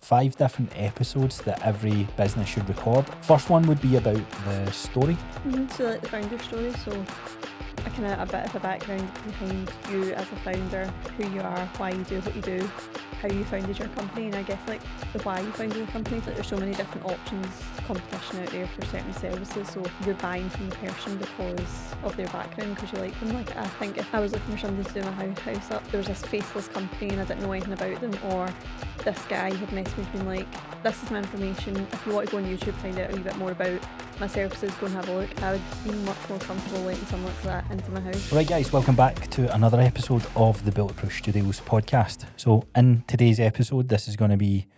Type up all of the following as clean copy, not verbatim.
5 different episodes that every business should record. First one would be about the story. So like the founder story, so a bit of a background behind you as a founder, who you are, why you do what you do, how you founded your company, and I guess like the why you founded the company. Like there's so many different options, competition out there for certain services, so you're buying from the person because of their background, because you like them. Like I think if I was looking for somebody to do my house up, there was this faceless company and I didn't know anything about them, or this guy had messaged me like, this is my information, if you want to go on YouTube find out a wee bit more about my services, go and have a look. I would be much more comfortable letting someone like that into my house. Right guys, welcome back to another episode of the Bulletproof Studios podcast. So in today's episode, this is going to be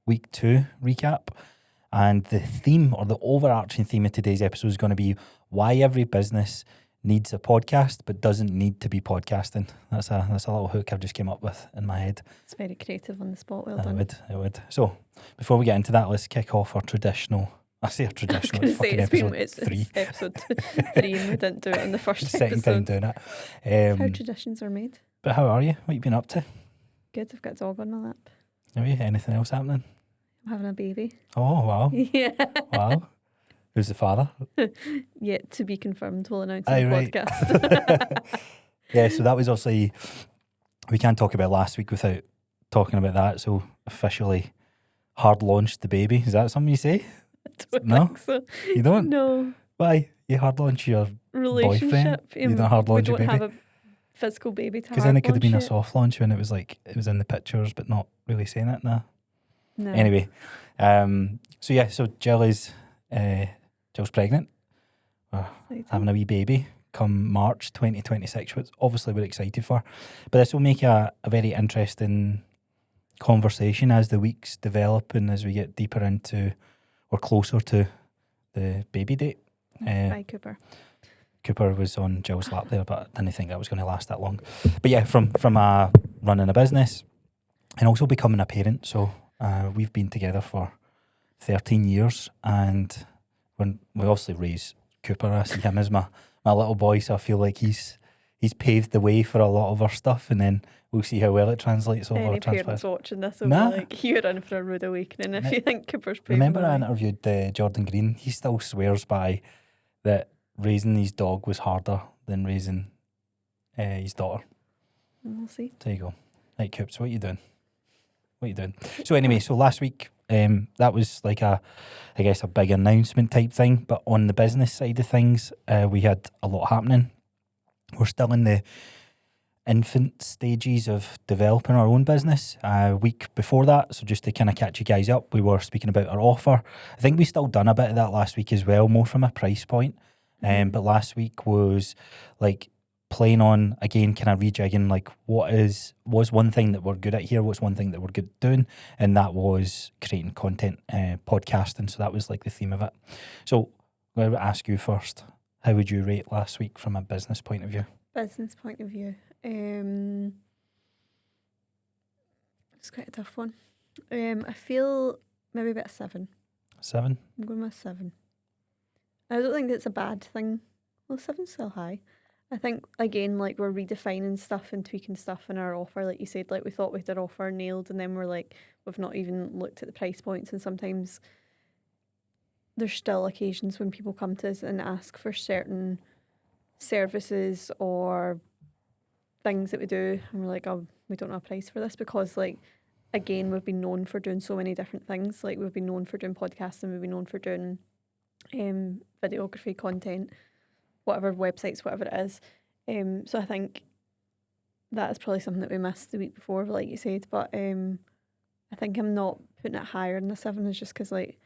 week 2 recap, and the theme, or the overarching theme of today's episode, is going to be why every business needs a podcast but doesn't need to be podcasting. That's a little hook I've just came up with in my head. It's very creative on the spot, well done. It would. So before we get into that, let's kick off our traditional, it's episode 3. It's episode 3 and we didn't do it in the first Second episode. time doing it. How traditions are made. But how are you? What have you been up to? Good, I've got a dog on my lap. Have you? Anything else happening? I'm having a baby. Oh, wow. Yeah. Wow. Who's the father? Yet to be confirmed, we'll announce Aye, on the right. podcast. Yeah, so that was obviously, we can't talk about last week without talking about that. So officially hard launched the baby. Is that something you say? I don't No? think so. You don't? No. Why? You hard launch your Relationship. You don't hard launch your We don't baby? have a physical baby to Because then it could have been a launch soft launch when it was like, it was in the pictures but not really saying it. Nah. yet. No. Anyway, so Jill's pregnant. We're Exciting. having a wee baby come March 2026, which obviously we're excited for. But this will make a very interesting conversation as the weeks develop and as we get deeper into or closer to the baby date. Bye, Cooper. Cooper was on Jill's lap there, but I didn't think that was going to last that long. But yeah, from running a business and also becoming a parent. So we've been together for 13 years, and when we obviously raise Cooper, I see him as my little boy, so I feel like he's paved the way for a lot of our stuff, and then we'll see how well it translates over. Any parents watching this will Nah. be like, you're in for a rude awakening if you think Cooper's paving Remember the I way. interviewed Jordan Green? He still swears by that raising his dog was harder than raising his daughter. We'll see. There you go. Right, Coops, what are you doing? So anyway, so last week, that was like a big announcement type thing. But on the business side of things, we had a lot happening. We're still in the infant stages of developing our own business. Week before that, so just to kind of catch you guys up, we were speaking about our offer. I think we still done a bit of that last week as well, more from a price point. But last week was like playing on, again, kind of rejigging, like was one thing that we're good at here, what's one thing that we're good at doing, and that was creating content, podcasting. So that was like the theme of it. So I'm going to ask you first, how would you rate last week from a business point of view? Business point of view. It's quite a tough one. I feel maybe about a 7. 7? I'm going with 7. I don't think it's a bad thing. Well, 7's still high. I think, again, like we're redefining stuff and tweaking stuff in our offer. Like you said, like we thought we had our offer nailed, and then we're like, we've not even looked at the price points. And sometimes there's still occasions when people come to us and ask for certain services or things that we do, and we're like, oh, we don't have a price for this, because like, again, we've been known for doing so many different things. Like we've been known for doing podcasting, we've been known for doing videography, content, whatever, websites, whatever it is. So I think that is probably something that we missed the week before, like you said. But I think I'm not putting it higher than a 7, is just because like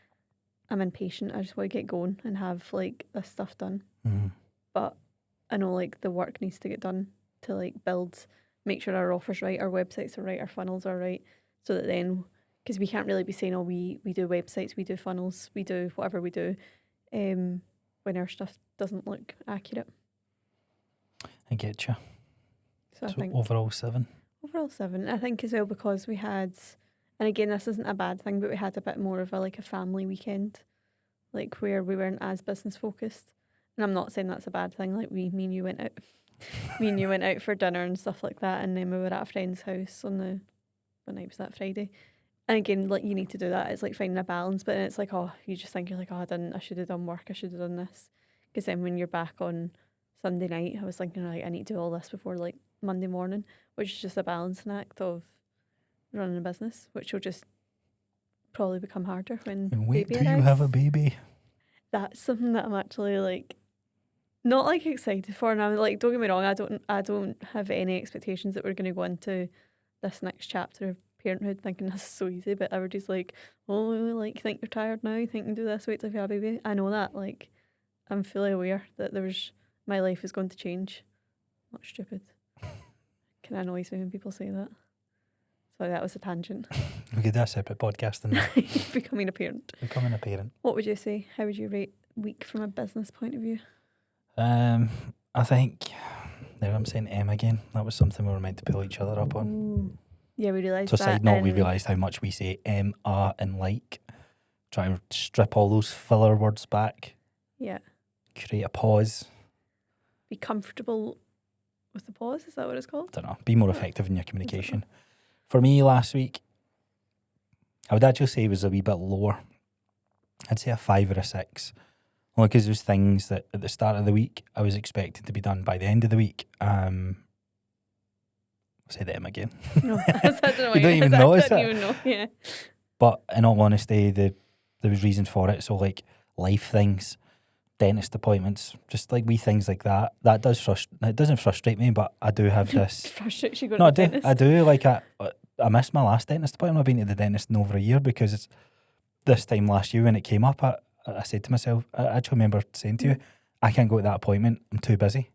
I'm impatient. I just want to get going and have like this stuff done. Mm-hmm. But I know like the work needs to get done to like build, make sure our offer's right, our websites are right, our funnels are right, so that then, because we can't really be saying, oh, we do websites, we do funnels, we do whatever we do, when our stuff doesn't look accurate. I get you. So I So think overall 7. overall 7. I think as well because we had, and again, this isn't a bad thing, but we had a bit more of a family weekend, like where we weren't as business focused. And I'm not saying that's a bad thing. Like me and you went out for dinner and stuff like that, and then we were at a friend's house on the, what night was that, Friday, And again, like you need to do that. It's like finding a balance, but then it's like, oh, you just think you're like, oh, I should have done work. I should have done this. Because then when you're back on Sunday night, I was thinking like I need to do all this before like Monday morning, which is just a balancing act of running a business, which will just probably become harder when And wait baby till you have a arrives. baby. That's something that I'm actually like not like excited for, and I'm like, don't get me wrong, I don't have any expectations that we're going to go into this next chapter of parenthood thinking this is so easy, but everybody's like, oh, like you think you're tired now, you think you can do this, wait till you have a baby. I know that, like, I'm fully aware that my life is going to change. Not stupid. Can annoys me when people say that. Sorry, that was a tangent. We could do a separate podcast on that. Becoming a parent. Becoming a parent. What would you say? How would you rate week from a business point of view? I think, there I'm saying M again. That was something we were meant to pull each other up on. Ooh. Yeah, we realised So that. side note, we realised how much we say M, and like. Try and strip all those filler words back. Yeah. Create a pause. Be comfortable with the pause, is that what it's called? Don't know. Be more effective in your communication. For me last week, I would actually say it was a wee bit lower. I'd say a 5 or a 6. Only because there's things that at the start of the week I was expecting to be done by the end of the week. I'll say them again. No, I don't know. You don't even notice I didn't it. even know. Yeah. But in all honesty, there was reason for it. So like life things, dentist appointments, just like wee things like that. That does it doesn't frustrate me, but I do have this. Frustrates you going No, to the dentist? I do. Like I missed my last dentist appointment. I've been to the dentist in over a year because it's this time last year when it came up. I said to myself, I actually remember saying to you, I can't go to that appointment. I'm too busy.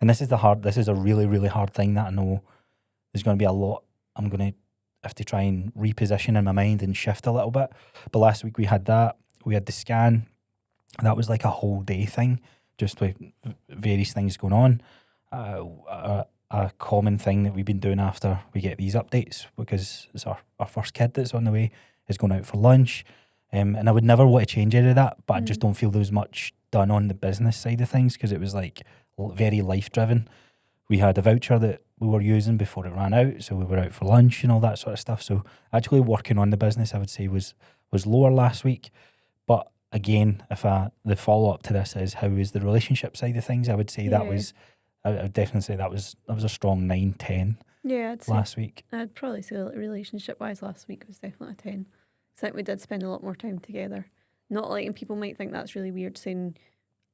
And this is a really, really hard thing that I know there's going to be a lot. I'm going to have to try and reposition in my mind and shift a little bit. But last week we had that. We had the scan. That was like a whole day thing, just with various things going on. A common thing that we've been doing after we get these updates, because it's our first kid that's on the way, is going out for lunch. And I would never want to change any of that, but I just don't feel there was much done on the business side of things because it was like very life driven. We had a voucher that we were using before it ran out, so we were out for lunch and all that sort of stuff. So actually working on the business, I would say was lower last week. But again, the follow up to this is how is the relationship side of things, I would say that was, I would definitely say that was a strong 9, 10 last week. I'd probably say like, relationship wise last week was definitely a 10. I think we did spend a lot more time together. Not like, and people might think that's really weird saying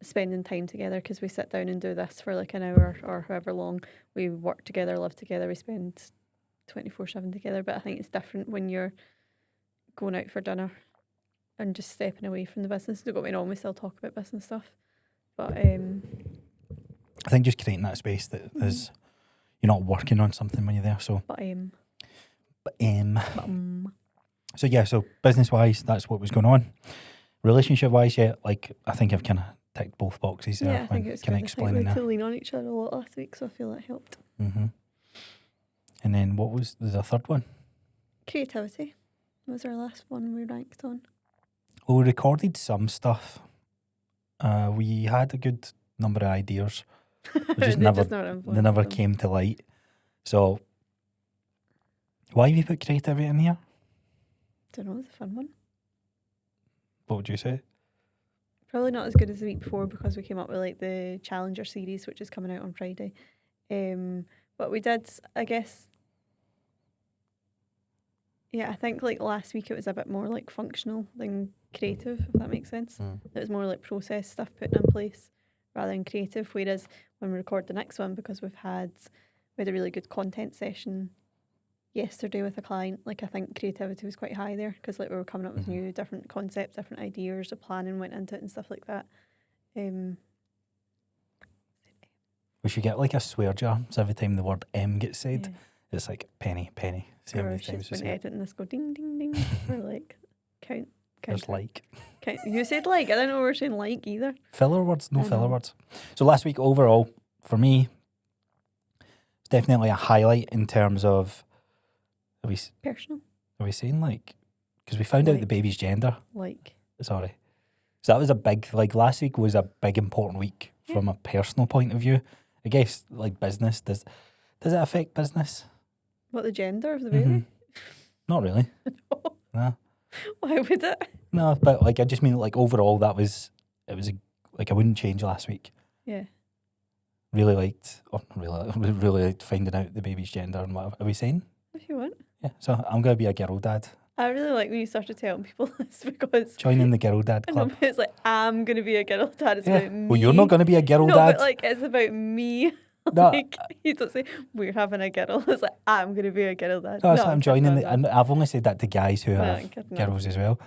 spending time together because we sit down and do this for like an hour or however long. We work together, live together, we spend 24/7 together. But I think it's different when you're going out for dinner and just stepping away from the business. Don't get me wrong, we still talk about business stuff. But I think just creating that space that is, you're not working on something when you're there. So So yeah, so business wise, that's what was going on. Relationship wise, yeah, like I think I've kind of ticked both boxes there. Yeah, I think it was kind of good. explaining We had that. to lean on each other a lot last week, so I feel that helped. And then what was the third one? Creativity was our last one we ranked on. Well, we recorded some stuff. We had a good number of ideas. We just they never came to light. So why have you put creativity in here? Don't know, it's a fun one. What would you say? Probably not as good as the week before because we came up with like the Challenger series, which is coming out on Friday. But we did, I guess, yeah, I think like last week it was a bit more like functional than creative, if that makes sense. It was more like process stuff putting in place rather than creative. Whereas when we record the next one, because we had a really good content session yesterday with a client, like I think creativity was quite high there because like we were coming up with new different concepts, different ideas, the planning went into it and stuff like that. We should get like a swear jar, so every time the word M gets said, it's like penny. See how many times we say it. Editing this go ding ding ding or like count. There's like. You said like, I don't know, we're saying like either. Filler words, no filler words. So last week overall, for me, it's definitely a highlight in terms of. Personal. Are we saying like? Because we found out the baby's gender. Sorry. So that was a big, like last week was a big important week from a personal point of view. I guess like business, does it affect business? What, the gender of the baby? Not really. No. Why would it? No, but like I just mean like overall it was like I wouldn't change last week. Yeah. Really liked, really liked finding out the baby's gender and whatever. Are we saying? If you want. Yeah. So I'm going to be a girl dad. I really like when you started telling people this because Joining the girl dad I know, club. but it's like I'm gonna be a girl dad. It's Yeah. about me. Well, you're not going to be a girl No, dad. but like it's about me. No. Like you don't say we're having a girl. It's like I'm gonna be a girl dad. No, that's what I'm kidding, joining. I'm not. And I've only said that to guys who No, have I'm kidding, girls as well.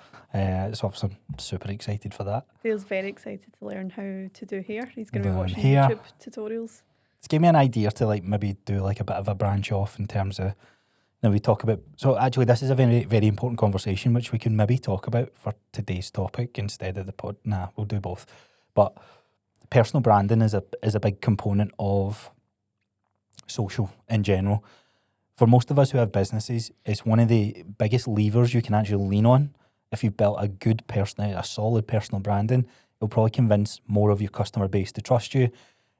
So I'm super excited for that. Dale's very excited to learn how to do hair. He's gonna be Learn watching hair. YouTube tutorials. It's gave me an idea to like maybe do like a bit of a branch off in terms of. Now we talk about. So actually, this is a very very important conversation which we can maybe talk about for today's topic instead of the pod. Nah, we'll do both. But personal branding is a big component of social in general. For most of us who have businesses, it's one of the biggest levers you can actually lean on. If you've built a good a solid personal branding, it'll probably convince more of your customer base to trust you.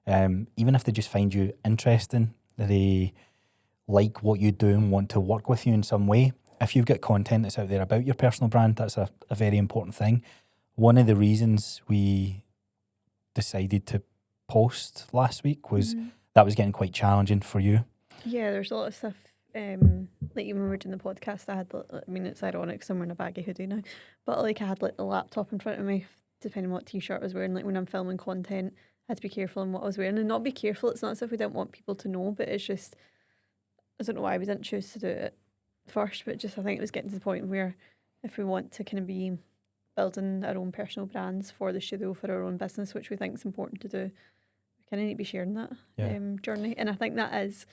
Even if they just find you interesting, they like what you do and want to work with you in some way. If you've got content that's out there about your personal brand, that's a very important thing. One of the reasons we decided to post last week was that was getting quite challenging for you. Yeah, there's a lot of stuff. Like even when we were doing the podcast, I had. I mean, it's ironic 'cause I'm wearing a baggy hoodie now, but like I had like the laptop in front of me, depending on what t-shirt I was wearing. Like when I'm filming content, I had to be careful in what I was wearing and not be careful. It's not as if we didn't want people to know, but it's just I don't know why we didn't choose to do it first, but just I think it was getting to the point where if we want to kind of be building our own personal brands for the studio, for our own business, which we think is important to do, we kind of need to be sharing that journey. And I think that is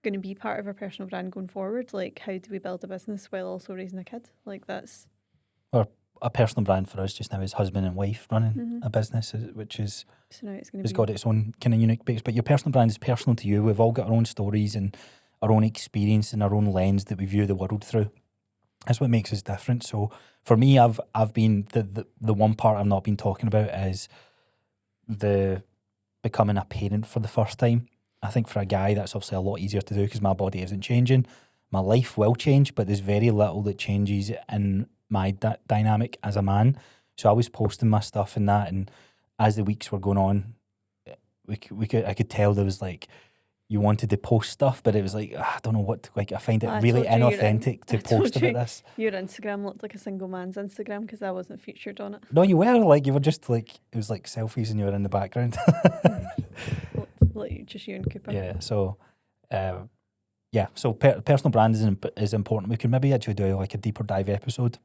going to be part of our personal brand going forward. Like, how do we build a business while also raising a kid? Like, that's... Or a personal brand for us just now is husband and wife running a business, which is... So now it's going to It's got its own kind of unique bits, but your personal brand is personal to you. We've all got our own stories and our own experience and our own lens that we view the world through. That's what makes us different. So for me, I've been the one part I've not been talking about is the becoming a parent for the first time. I think for a guy that's obviously a lot easier to do because my body isn't changing. My life will change, but there's very little that changes in my dynamic as a man. So I was posting my stuff and that, and as the weeks were going on, I could tell there was like you wanted to post stuff, but it was like I don't know what. Like I find it really inauthentic to post about this. Your Instagram looked like a single man's Instagram because I wasn't featured on it. No, you were like you were just like it was like selfies and you were in the background. Like just you and Cooper. Yeah. So, So personal brand is important. We can maybe actually do like a deeper dive episode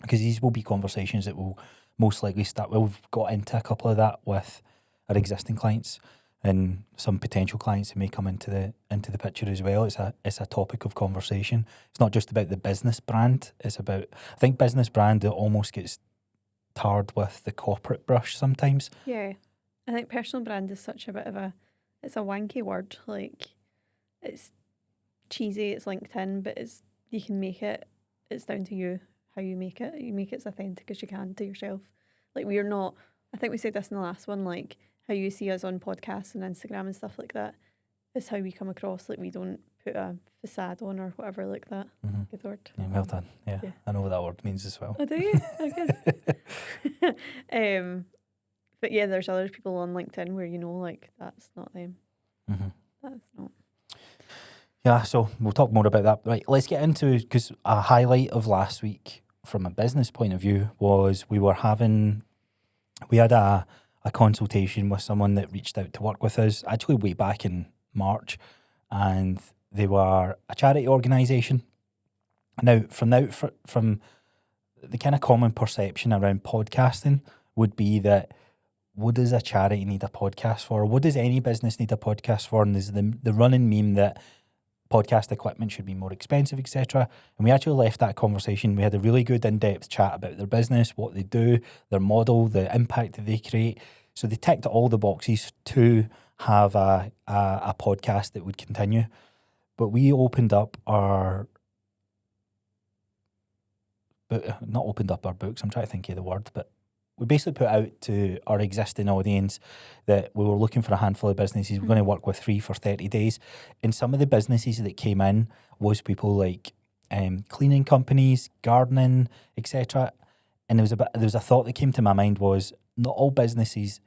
because these will be conversations that will most likely start. We've got into a couple of that with our existing clients and some potential clients who may come into the picture as well. It's a topic of conversation. It's not just about the business brand. It's about I think business brand it almost gets tarred with the corporate brush sometimes. Yeah, I think personal brand is such a bit of it's a wanky word. Like it's cheesy. It's LinkedIn, but you can make it. It's down to you how you make it. You make it as authentic as you can to yourself. Like we're not. I think we said this in the last one. Like how you see us on podcasts and Instagram and stuff like that is how we come across. Like we don't put a facade on or whatever like that. Good word. Yeah, well done. Yeah, I know what that word means as well. Oh, do you? Okay. But yeah, there's other people on LinkedIn where you know, like that's not them. That's not. Yeah, so we'll talk more about that. Right, let's get into because a highlight of last week from a business point of view was we had a consultation with someone that reached out to work with us actually way back in March, and they were a charity organisation. Now, from the kind of common perception around podcasting would be that what does a charity need a podcast for? What does any business need a podcast for? And there's the running meme that podcast equipment should be more expensive, etc. And we actually left that conversation. We had a really good in-depth chat about their business, what they do, their model, the impact that they create. So they ticked all the boxes to have a podcast that would continue. But we opened up not opened up our books, I'm trying to think of the word, but we basically put out to our existing audience that we were looking for a handful of businesses. We're going to work with 3 for 30 days. And some of the businesses that came in was people like cleaning companies, gardening, etc. And there was a thought that came to my mind was not all businesses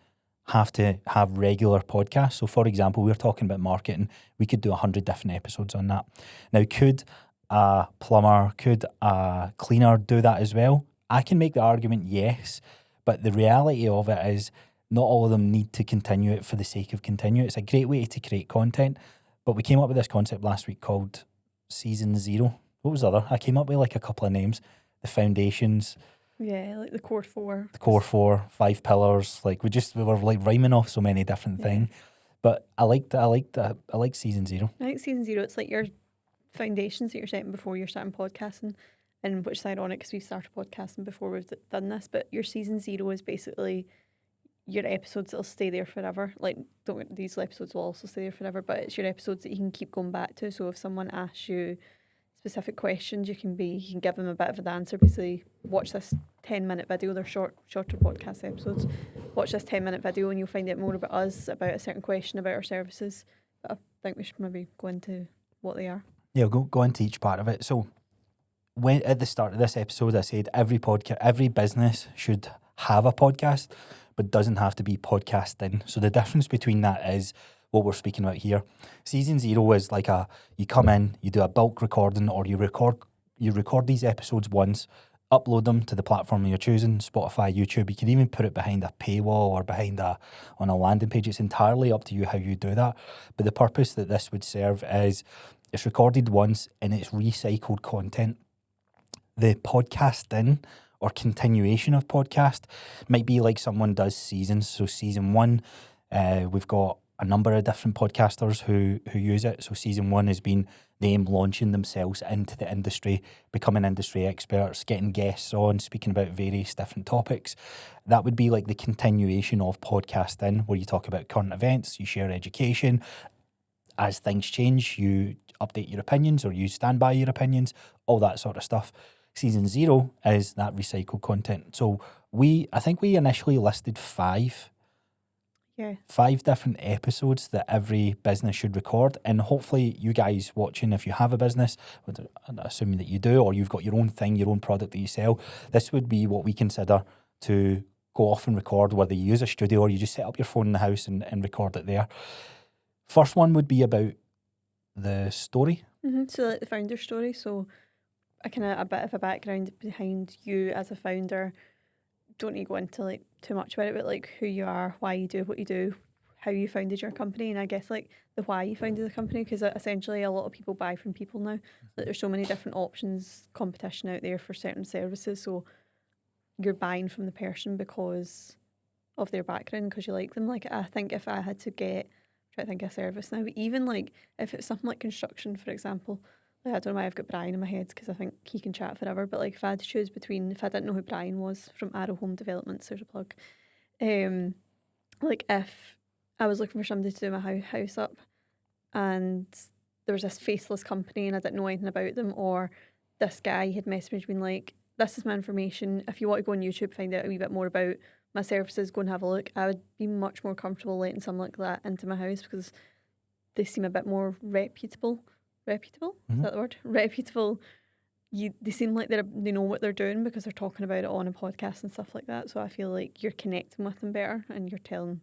have to have regular podcasts. So, for example, we were talking about marketing. We could do 100 different episodes on that. Now, could a plumber, could a cleaner do that as well? I can make the argument, yes, but the reality of it is not all of them need to continue it for the sake of continue. It's a great way to create content, but we came up with this concept last week called Season Zero. What was the other? I came up with like a couple of names. The foundations, Yeah, like the core four. the core four, 5 pillars. Like we were like rhyming off so many different things. But I like Season Zero. I think season 0, it's like your foundations that you're setting before you're starting podcasting, and which is ironic because we've started podcasting before we've done this. But your season 0 is basically your episodes that'll stay there forever. Like, these episodes will also stay there forever, but it's your episodes that you can keep going back to. So if someone asks you specific questions, you can give them a bit of an answer. Basically, watch this 10-minute video. They're shorter podcast episodes. Watch this 10-minute video and you'll find out more about us, about a certain question, about our services. But I think we should maybe go into what they are. Yeah, we'll go into each part of it. So when at the start of this episode, I said every business should have a podcast, but doesn't have to be podcasting. So the difference between that is what we're speaking about here. Season 0 is like you come in, you do a bulk recording, or you record these episodes once, upload them to the platform you're choosing, Spotify, YouTube. You can even put it behind a paywall or on a landing page. It's entirely up to you how you do that. But the purpose that this would serve is it's recorded once and it's recycled content. The podcasting or continuation of podcast might be like someone does seasons. So season 1, we've got a number of different podcasters who use it. So season 1 has been them launching themselves into the industry, becoming industry experts, getting guests on, speaking about various different topics. That would be like the continuation of podcasting, where you talk about current events, you share education. As things change, you update your opinions or you stand by your opinions, all that sort of stuff. Season 0 is that recycled content. So I think we initially listed 5 different episodes that every business should record. And hopefully you guys watching, if you have a business, assuming that you do, or you've got your own thing, your own product that you sell, this would be what we consider to go off and record, whether you use a studio or you just set up your phone in the house and record it there. First one would be about the story. So like the founder story. So a bit of a background behind you as a founder. Don't need to go into like too much about it, but like who you are, why you do what you do, how you founded your company, and I guess like the why you founded the company, because essentially a lot of people buy from people now. Like, there's so many different options, competition out there for certain services, so you're buying from the person because of their background, because you like them. Like, I think if I had to try to think of a service now, but even like if it's something like construction, for example. Like, I don't know why I've got Brian in my head, because I think he can chat forever. But like, if I had to choose between, if I didn't know who Brian was from Arrow Home Developments, there's a plug. Like if I was looking for somebody to do my house up, and there was this faceless company and I didn't know anything about them, or this guy had messaged me being like, "This is my information. If you want to go on YouTube, find out a wee bit more about my services, go and have a look." I would be much more comfortable letting someone like that into my house, because they seem a bit more reputable. Reputable? Is that the word? Reputable. They seem like they know what they're doing because they're talking about it on a podcast and stuff like that. So I feel like you're connecting with them better, and you can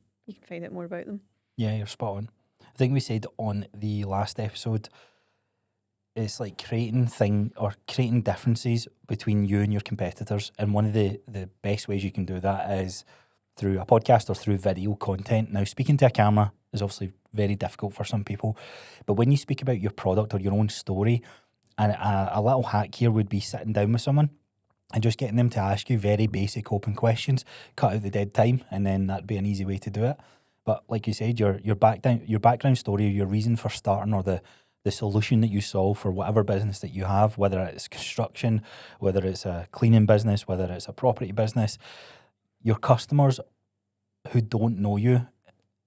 find out more about them. Yeah, you're spot on. I think we said on the last episode, it's like creating differences between you and your competitors. And one of the best ways you can do that is through a podcast or through video content. Now, speaking to a camera is obviously very difficult for some people, but when you speak about your product or your own story, and a little hack here would be sitting down with someone and just getting them to ask you very basic open questions, cut out the dead time, and then that'd be an easy way to do it. But like you said, your background story, your reason for starting, or the solution that you solve for whatever business that you have, whether it's construction, whether it's a cleaning business, whether it's a property business, your customers who don't know you,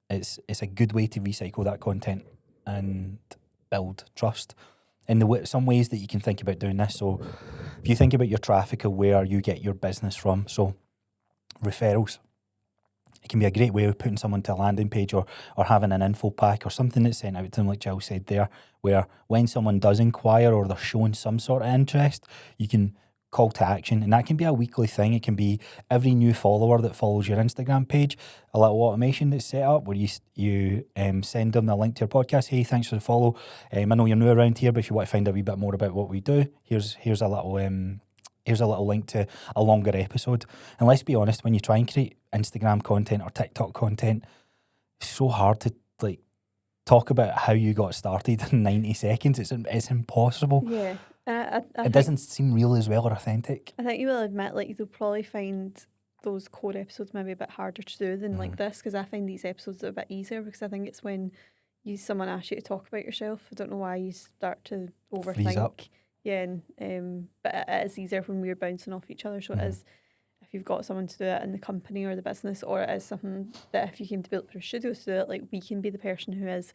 it's a good way to recycle that content and build trust. In some ways that you can think about doing this. So if you think about your traffic of where you get your business from, so referrals. It can be a great way of putting someone to a landing page or having an info pack or something that's sent out to them, like Jill said there, where when someone does inquire or they're showing some sort of interest, you can call to action. And that can be a weekly thing. It can be every new follower that follows your Instagram page, a little automation that's set up where you send them a link to your podcast. Hey, thanks for the follow. I know you're new around here, but if you want to find a wee bit more about what we do, here's a little link to a longer episode. And let's be honest, when you try and create Instagram content or TikTok content, it's so hard to like talk about how you got started in 90 seconds. It's impossible. Yeah. I It doesn't seem real as well or authentic. I think you will admit, like, you'll probably find those core episodes maybe a bit harder to do than like this, because I find these episodes a bit easier, because I think it's when someone asks you to talk about yourself. I don't know why you start to Freeze up. overthink. Yeah, but it is easier when we're bouncing off each other. So it is, if you've got someone to do it in the company or the business, or it is something that if you came to Bulletproof Studios to do it, like, we can be the person who is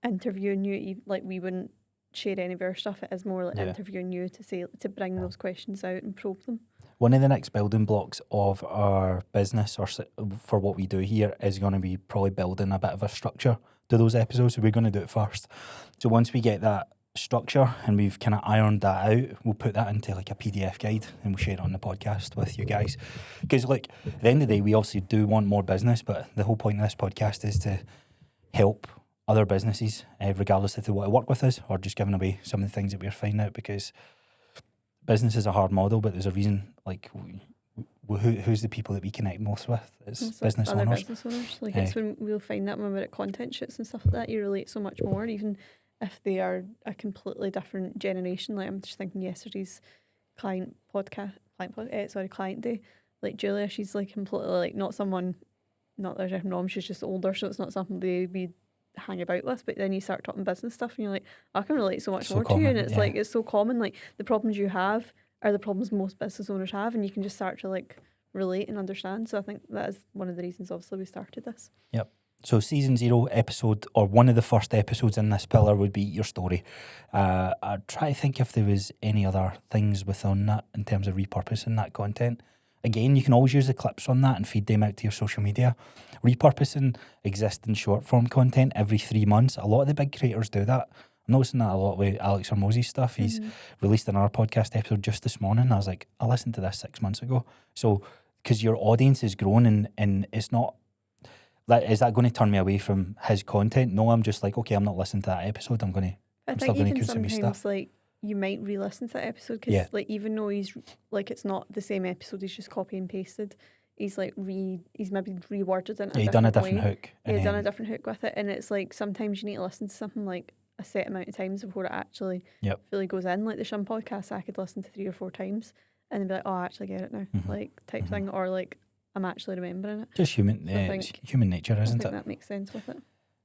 interviewing you. Like, we wouldn't share any of our stuff. It is more like interviewing you to bring those questions out and probe them. One of the next building blocks of our business or for what we do here is going to be probably building a bit of a structure to those episodes. So we're going to do it first. So once we get that structure and we've kind of ironed that out, we'll put that into like a PDF guide and we'll share it on the podcast with you guys. Because like at the end of the day, we obviously do want more business, but the whole point of this podcast is to help other businesses, regardless if they want to work with us or just giving away some of the things that we're finding out, because business is a hard model, but there's a reason. Like, who's the people that we connect most with? It's business other owners. business owners. Like, it's when we'll find that when we're at content shoots and stuff like that, you relate so much more, even if they are a completely different generation. Like, I'm just thinking yesterday's client day. Like, Julia, she's like completely like not someone, not there's anything wrong, she's just older, so it's not something we hang about with. But then you start talking business stuff and you're like, I can relate so much more to you. And it's like, it's so common. Like, the problems you have are the problems most business owners have, and you can just start to like relate and understand. So I think that is one of the reasons obviously we started this. Yep. So season 0 episode, or one of the first episodes in this pillar, would be your story. I'd try to think if there was any other things within that in terms of repurposing that content. Again, you can always use the clips from that and feed them out to your social media. Repurposing existing short form content every 3 months. A lot of the big creators do that. I'm noticing that a lot with Alex Hormozy's stuff. He's released another podcast episode just this morning. I was like, I listened to this 6 months ago. So, because your audience is growing and it's not, is that going to turn me away from his content? No, I'm just like, okay, I'm not listening to that episode. I'm still going to consume his stuff. Like, you might re-listen to that episode because like, even though he's like, it's not the same episode, he's just copy and pasted. He's like he's maybe reworded it. He's done a different hook. He's done a different hook with it, and it's like sometimes you need to listen to something like a set amount of times before it actually fully goes in. Like the Shun podcast, I could listen to 3 or 4 times and then be like, oh, I actually get it now, like type thing, or like I'm actually remembering it. Just human, it's human nature, isn't it? I think that makes sense with it.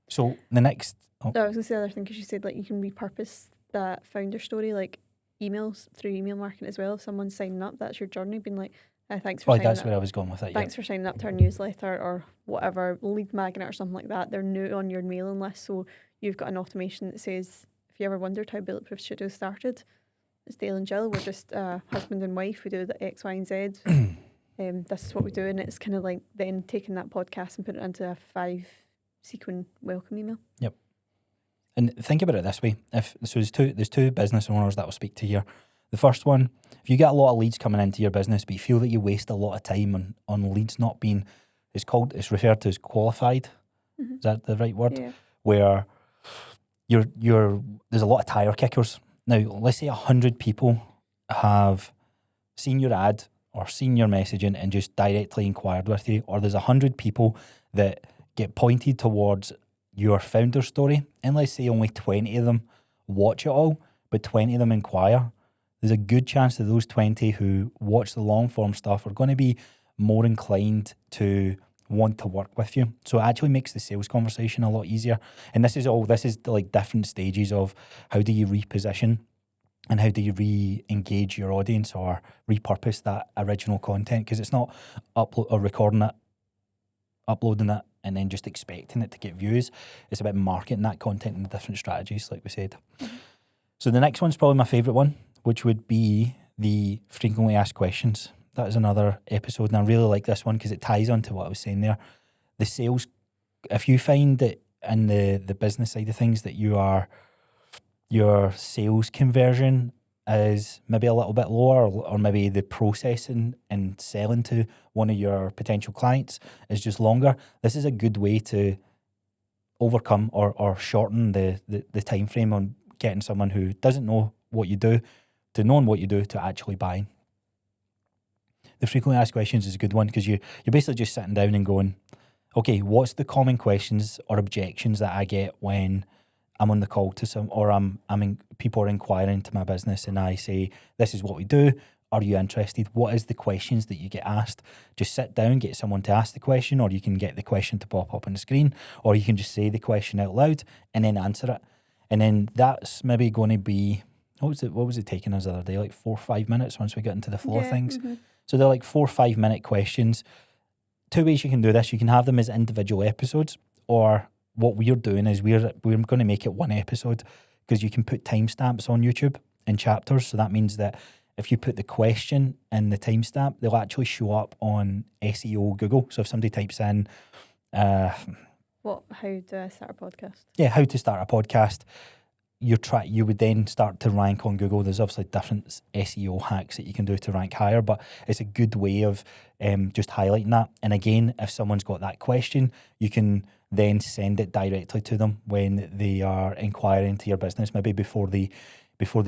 So the next, I was going to say the other thing, because you said like you can repurpose that founder story, like emails through email marketing as well. If someone's signing up, that's your journey, being like, thanks for signing that's up. where I was going with it. Thanks for signing up to our newsletter or whatever, lead magnet or something like that. They're new on your mailing list, so you've got an automation that says, if you ever wondered how Bulletproof Studios started, it's Dale and Jill. We're just husband and wife. We do the X, Y, and Z. This is what we do, and it's kind of like then taking that podcast and putting it into a 5-sequence welcome email. Yep. And think about it this way: there's two business owners that will speak to here. The first one, if you get a lot of leads coming into your business, but you feel that you waste a lot of time on leads not being, it's referred to as qualified. Is that the right word? Yeah. Where there's a lot of tire kickers. Now, let's say 100 people have seen your ad or seen your messaging and just directly inquired with you, or there's 100 people that get pointed towards your founder story, and let's say only 20 of them watch it all, but 20 of them inquire. There's a good chance that those 20 who watch the long form stuff are going to be more inclined to want to work with you. So it actually makes the sales conversation a lot easier. And this is like different stages of how do you reposition and how do you re-engage your audience or repurpose that original content, because it's not recording it, uploading it, and then just expecting it to get views. It's about marketing that content in the different strategies, like we said. So the next one's probably my favourite one, which would be the frequently asked questions. That is another episode, and I really like this one because it ties on to what I was saying there. the sales, if you find that in the business side of things that your sales conversion is maybe a little bit lower, or maybe the processing and selling to one of your potential clients is just longer, this is a good way to overcome or shorten the time frame on getting someone who doesn't know what you do to knowing what you do to actually buying. The frequently asked questions is a good one, because you're basically just sitting down and going, okay, what's the common questions or objections that I get when I'm on the call to some, or people are inquiring into my business, and I say, this is what we do. Are you interested? What is the questions that you get asked? Just sit down, get someone to ask the question, or you can get the question to pop up on the screen, or you can just say the question out loud and then answer it. And then that's maybe going to be, what was it taking us the other day? Like 4 or 5 minutes once we get into the flow of things. Mm-hmm. So they're like 4 or 5 minute questions. 2 ways you can do this. You can have them as individual episodes, or what we're doing is we're going to make it one episode, because you can put timestamps on YouTube in chapters. So that means that if you put the question in the timestamp, they'll actually show up on SEO Google. So if somebody types in, how do I start a podcast? Yeah, how to start a podcast, you would then start to rank on Google. There's obviously different SEO hacks that you can do to rank higher, but it's a good way of just highlighting that. And again, if someone's got that question, you can then send it directly to them when they are inquiring into your business, maybe before they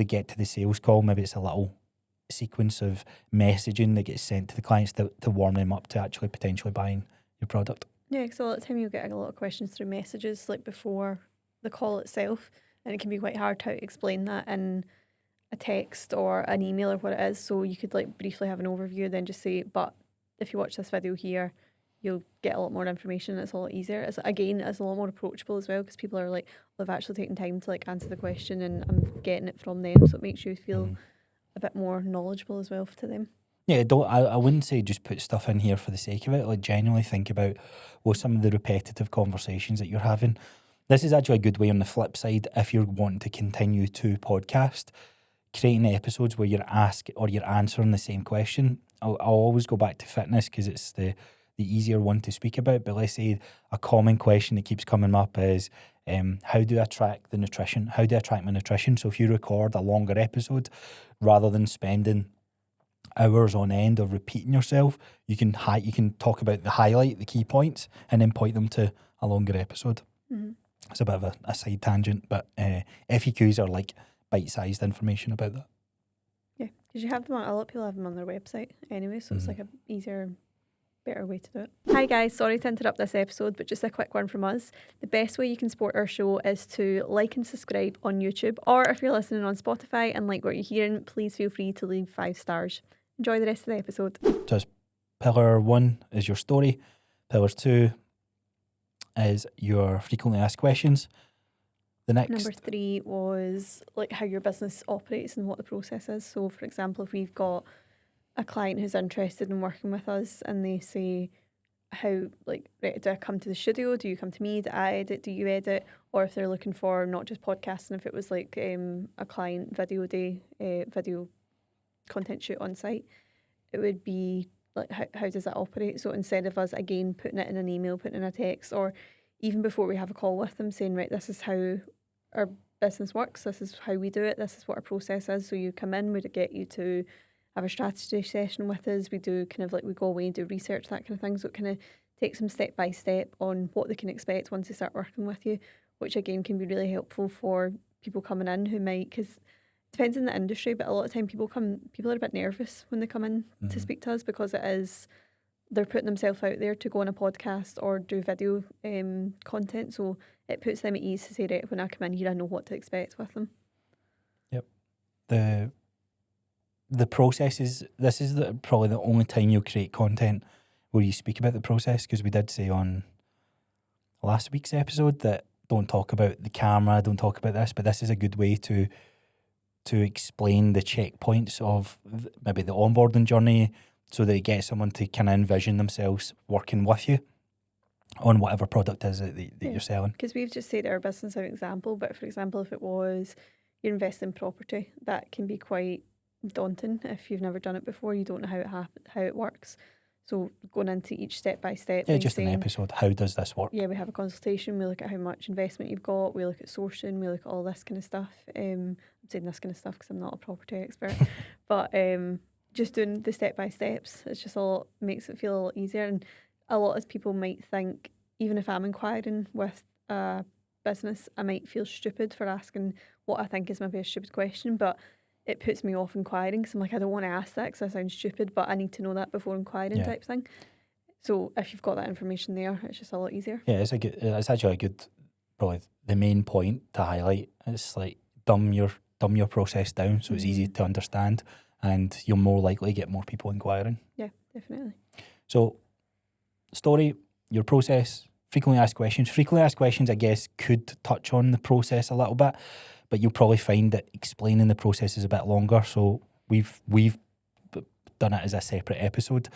get to the sales call. Maybe it's a little sequence of messaging that gets sent to the clients to warm them up to actually potentially buying your product. Yeah, because a lot of the time you'll get a lot of questions through messages like before the call itself, and it can be quite hard to explain that in a text or an email or what it is. So you could like briefly have an overview, then just say, but if you watch this video here, you'll get a lot more information. It's a lot easier. It's a lot more approachable as well, because people are like, well, they've actually taken time to like answer the question, and I'm getting it from them. So it makes you feel a bit more knowledgeable as well to them. Yeah, I wouldn't say just put stuff in here for the sake of it. Like, genuinely think about what some of the repetitive conversations that you're having. This is actually a good way on the flip side, if you're wanting to continue to podcast, creating episodes where you're answering the same question. I'll always go back to fitness because it's the easier one to speak about. But let's say a common question that keeps coming up is, how do I track the nutrition? How do I track my nutrition? So if you record a longer episode, rather than spending hours on end of repeating yourself, you can talk about the key points, and then point them to a longer episode. Mm-hmm. It's a bit of a side tangent, but FAQs are like bite-sized information about that. Yeah, because you have them a lot of people have them on their website anyway, so it's like a easier, better way to do it. Hi guys, sorry to interrupt this episode, but just a quick one from us. The best way you can support our show is to like and subscribe on YouTube, or if you're listening on Spotify and like what you're hearing, please feel free to leave 5 stars. Enjoy the rest of the episode. So it's pillar 1 is your story. Pillar 2 is your frequently asked questions. The next Number 3 was like how your business operates and what the process is. So for example, if we've got a client who's interested in working with us and they say, how, like, right, do I come to the studio? Do you come to me? Do I edit? Do you edit? Or if they're looking for not just podcasting, if it was like a client video day, video content shoot on site, it would be like, how does that operate? So instead of us again putting it in an email, putting in a text, or even before we have a call with them saying, right, this is how our business works, this is how we do it, this is what our process is. So you come in, we'd get you to have a strategy session with us. We do kind of like, we go away and do research, that kind of thing. So it kind of takes them step by step on what they can expect once they start working with you, which again can be really helpful for people coming in who might, because it depends on the industry, but a lot of time people are a bit nervous when they come in to speak to us, because they're putting themselves out there to go on a podcast or do video content. So it puts them at ease to say, right, when I come in here, I know what to expect with them. Yep. The process is, this is probably the only time you'll create content where you speak about the process, because we did say on last week's episode that don't talk about the camera, don't talk about this, but this is a good way to explain the checkpoints of maybe the onboarding journey, so that you get someone to kind of envision themselves working with you on whatever product is that you're selling. Because we've just said our business as an example, but for example, if it was you invest in property, that can be quite daunting if you've never done it before. You don't know how it works. So going into each step by step. Yeah, then just an saying, episode. How does this work? yeah, we have a consultation, we look at how much investment you've got, we look at sourcing, we look at all this kind of stuff. I'm saying this kind of stuff because I'm not a property expert, but just doing the step by steps, it's just makes it feel a lot easier. And a lot of people might think, even if I'm inquiring with a business, I might feel stupid for asking what I think is maybe a stupid question, but it puts me off inquiring because I'm like, I don't want to ask that because I sound stupid, but I need to know that before inquiring Yeah. type thing. So if you've got that information there, it's just a lot easier. Yeah, it's actually a good, probably the main point to highlight. It's like dumb your process down so it's easy to understand, and you'll more likely get more people inquiring. Yeah, definitely. So, story, your process, frequently asked questions. Frequently asked questions, I guess, could touch on the process a little bit, but you'll probably find that explaining the process is a bit longer. So we've done it as a separate episode.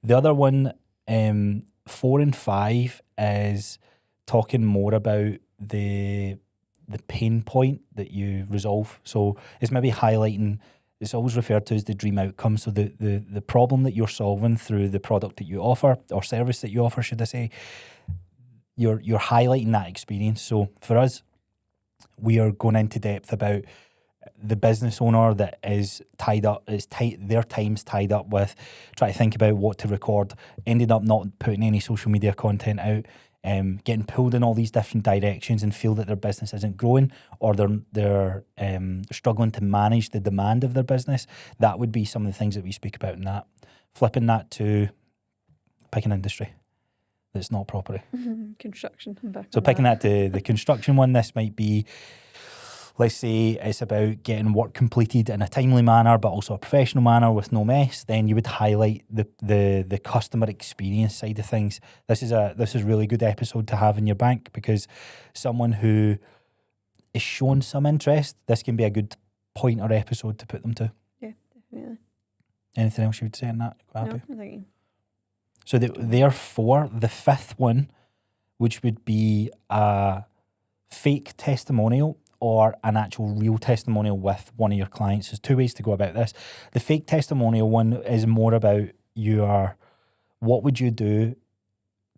The other one, 4 and 5, is talking more about the pain point that you resolve. So it's maybe highlighting, it's always referred to as the dream outcome. So the problem that you're solving through the product that you offer, or service that you offer, should I say, you're highlighting that experience. So for us, we are going into depth about the business owner that is tied up, their time's tied up with trying to think about what to record, ended up not putting any social media content out, getting pulled in all these different directions and feel that their business isn't growing, or they're struggling to manage the demand of their business. That would be some of the things that we speak about in that. Flipping that to pick an industry that's not property. Construction. I'm back So on picking that to the construction one, this might be, let's say it's about getting work completed in a timely manner, but also a professional manner with no mess. Then you would highlight the customer experience side of things. This is a really good episode to have in your bank, because someone who is showing some interest, this can be a good point or episode to put them to. Yeah, definitely. Anything else you would say on that? Quite happy? No, I think So therefore, the fifth one, which would be a fake testimonial or an actual real testimonial with one of your clients. There's two ways to go about this. The fake testimonial one is more about what would you do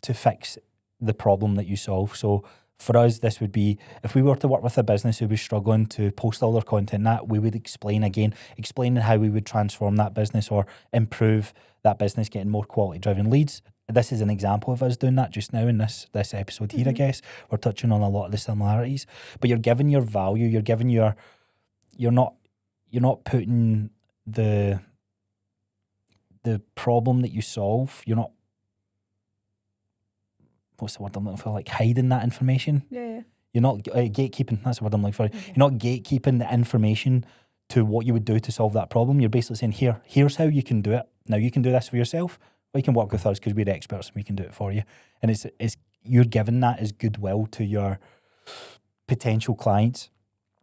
to fix the problem that you solve. So for us, this would be, if we were to work with a business who was struggling to post all their content, that we would explaining how we would transform that business or improve that business, getting more quality driven leads. This is an example of us doing that just now in this episode here, I guess. We're touching on a lot of the similarities, but you're giving your value, you're not putting the problem that you solve, you're not, what's the word I'm looking for, like hiding that information. Yeah. You're not gatekeeping, that's the word I'm looking for. Okay. You're not gatekeeping the information to what you would do to solve that problem. You're basically saying, here's how you can do it. Now you can do this for yourself, or you can work with us because we're experts and we can do it for you. And it's you're giving that as goodwill to your potential clients.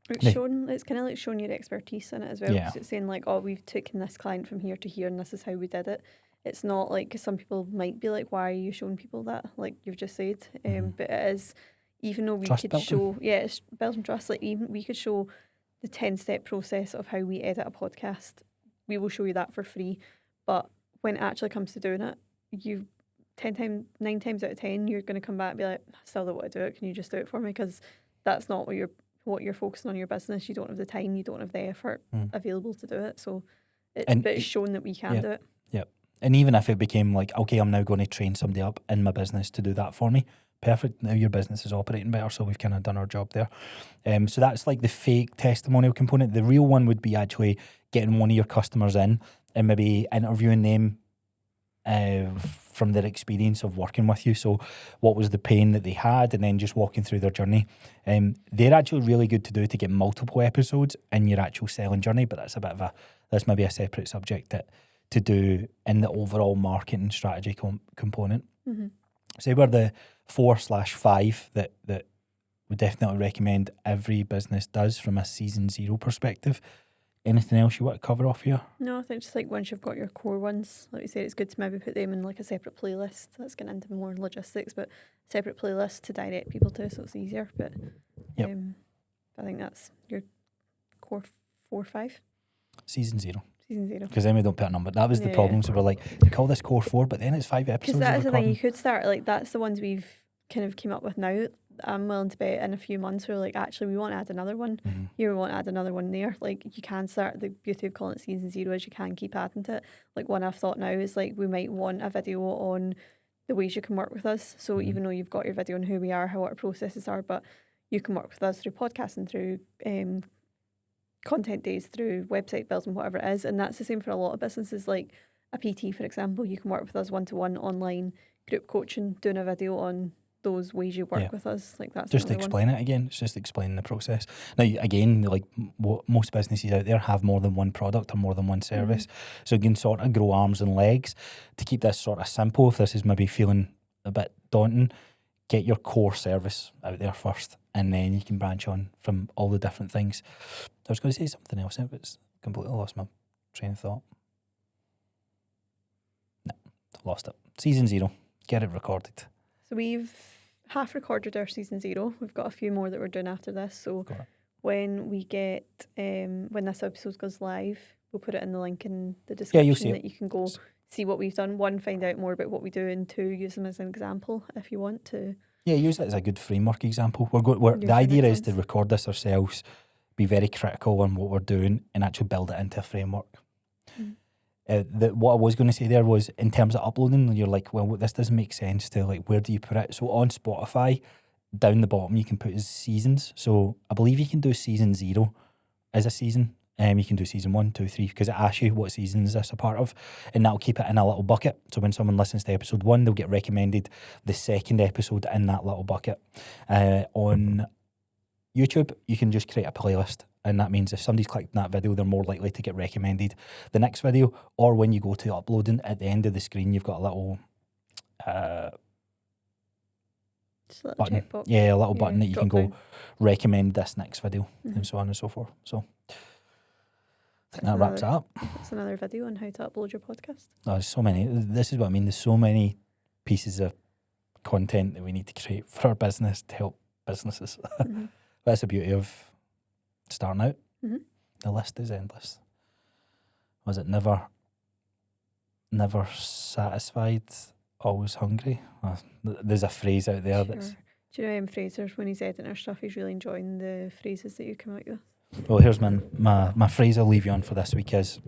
It's kind of like showing your expertise in it as well. Yeah. So it's saying like, oh, we've taken this client from here to here and this is how we did it. It's not like, because some people might be like, why are you showing people that? Like you've just said. But it is, even though we Trust could building. show, it's building trust. Like even we could show the 10-step process of how we edit a podcast. We will show you that for free. But when it actually comes to doing it, 9 times out of 10, you're going to come back and be like, I still don't want to do it. Can you just do it for me? Because that's not what you're focusing on your business. You don't have the time, you don't have the effort available to do it. So it's shown that we can do it. Yeah. And even if it became like, okay, I'm now going to train somebody up in my business to do that for me, perfect. Now your business is operating better, so we've kind of done our job there. So that's like the fake testimonial component. The real one would be actually getting one of your customers in and maybe interviewing them from their experience of working with you. So what was the pain that they had, and then just walking through their journey. They're actually really good to do to get multiple episodes in your actual selling journey, but that's maybe a separate subject to do in the overall marketing strategy component. So we're the 4/5 that we definitely recommend every business does from a season 0 perspective. Anything else you want to cover off here? No, I think just like once you've got your core ones, like you say, it's good to maybe put them in like a separate playlist. That's getting into more logistics, but separate playlist to direct people to, so it's easier. But Yep. I think that's your core 4 or 5. Season 0. Season 0. Because then we don't put a number. That was the Yeah. problem. So we're like, we call this core 4, but then it's 5 Because episodes. that of is the thing, you recording. could start, like, that's the ones we've kind of came up with now. I'm willing to bet in a few months we're like, actually, we want to add another one. Mhm. Here, we want to add another one there. Like, you can start, the beauty of calling it season 0 is you can keep adding to it. Like, one I've thought now is, like, we might want a video on the ways you can work with us. So Mhm. even though you've got your video on who we are, how our processes are, but you can work with us through podcasting, through content days, through website building, whatever it is. And that's the same for a lot of businesses. Like a PT, for example, you can work with us one-to-one online group coaching, doing a video on those ways you work Yeah. with us. Like that's Just another one. explain it again. It's just explaining the process. Now, again, like what most businesses out there have more than one product or more than one service. So you can sort of grow arms and legs to keep this sort of simple. If this is maybe feeling a bit daunting, get your core service out there first, and then you can branch on from all the different things. I was going to say something else, but it's completely lost my train of thought. No, lost it. Season 0. Get it recorded. So we've half recorded our season 0. We've got a few more that we're doing after this. So Got it. when we get when this episode goes live, we'll put it in the link in the Yeah, description you'll see it. that you can go see what we've done. 1, find out more about what we do, and 2, use them as an example if you want to. Yeah, use it as a good framework example. The Use your idea next is to ones. record this ourselves, be very critical on what we're doing, and actually build it into a framework. What I was going to say there was, in terms of uploading, you're like, well, this doesn't make sense to, like, where do you put it? So on Spotify, down the bottom, you can put as seasons. So I believe you can do season 0 as a season. You can do season 1, 2, 3, because it asks you what season is this a part of, and that'll keep it in a little bucket. So when someone listens to episode 1, they'll get recommended the second episode in that little bucket. On YouTube, you can just create a playlist, and that means if somebody's clicked that video, they're more likely to get recommended the next video. Or when you go to uploading, at the end of the screen, you've got a little Just a little button. checkbox. Yeah, a little button that you can drop go down. recommend this next video, Mhm. and so on and so forth. So I think That's that wraps it up. That's another video on how to upload your podcast. There's so many. This is what I mean. There's so many pieces of content that we need to create for our business to help businesses. Mhm. That's the beauty of starting out. Mhm. The list is endless. Was it never satisfied, always hungry? There's a phrase out there that's... Sure. Do you know Fraser, when he's editing our stuff, he's really enjoying the phrases that you come out with? Well, here's my phrase I'll leave you on for this week is,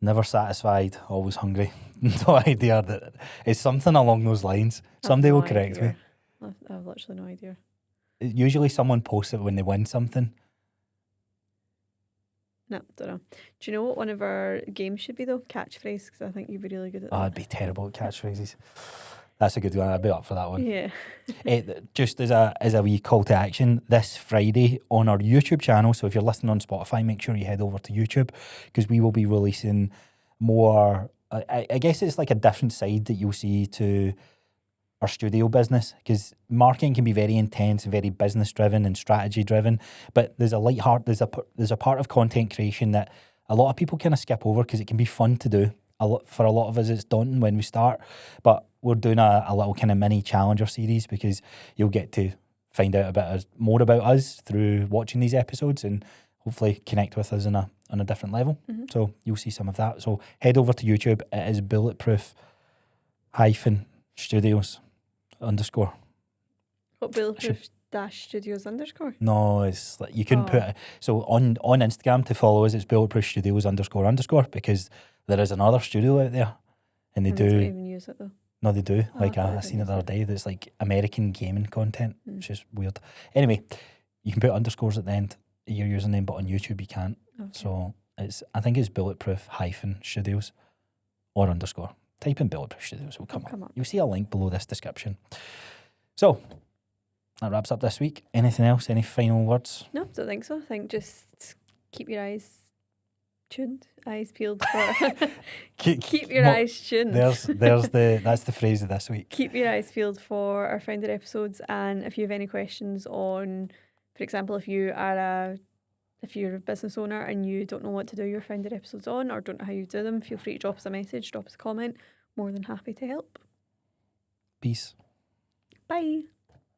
never satisfied, always hungry. No idea. That it's something along those lines. Somebody will correct me. I've literally no idea. Usually someone posts it when they win something. No, don't know. Do you know what one of our games should be though? Catchphrase, because I think you'd be really good at that. I'd be terrible at catchphrases. That's a good one. I'd be up for that one. Yeah. Just as a wee call to action, this Friday on our YouTube channel, so if you're listening on Spotify, make sure you head over to YouTube, because we will be releasing more, I guess it's like a different side that you'll see to our studio business, because marketing can be very intense and very business driven and strategy driven, but there's a light heart, there's a part of content creation that a lot of people kind of skip over because it can be fun to do. For a lot of us, it's daunting when we start, but we're doing a little kind of mini challenger series, because you'll get to find out more about us through watching these episodes, and hopefully connect with us on a different level. Mm-hmm. So you'll see some of that. So head over to YouTube. It is Bulletproof Studios _. What Bulletproof Studios _? No, it's like you can put it. So on Instagram to follow us, it's Bulletproof Studios __, because there is another studio out there, and they Don't do. even use it though. No, they do. Oh, Like I thought I they seen it didn't the other day. That's like American gaming content, which is weird. Anyway, you can put underscores at the end of your username, but on YouTube you can't. Okay. So I think it's Bulletproof Studios or _. Type in Bulletproof Studios, it'll come up. You'll see a link below this description. So that wraps up this week. Anything else? Any final words? No, don't think so. I think just keep your eyes tuned, eyes peeled for keep your eyes tuned. That's the phrase of this week. Keep your eyes peeled for our founded episodes, and if you have any questions on, for example, if you're a business owner and you don't know what to do your founded episodes on, or don't know how you do them, feel free to drop us a message, drop us a comment. More than happy to help. Peace. Bye.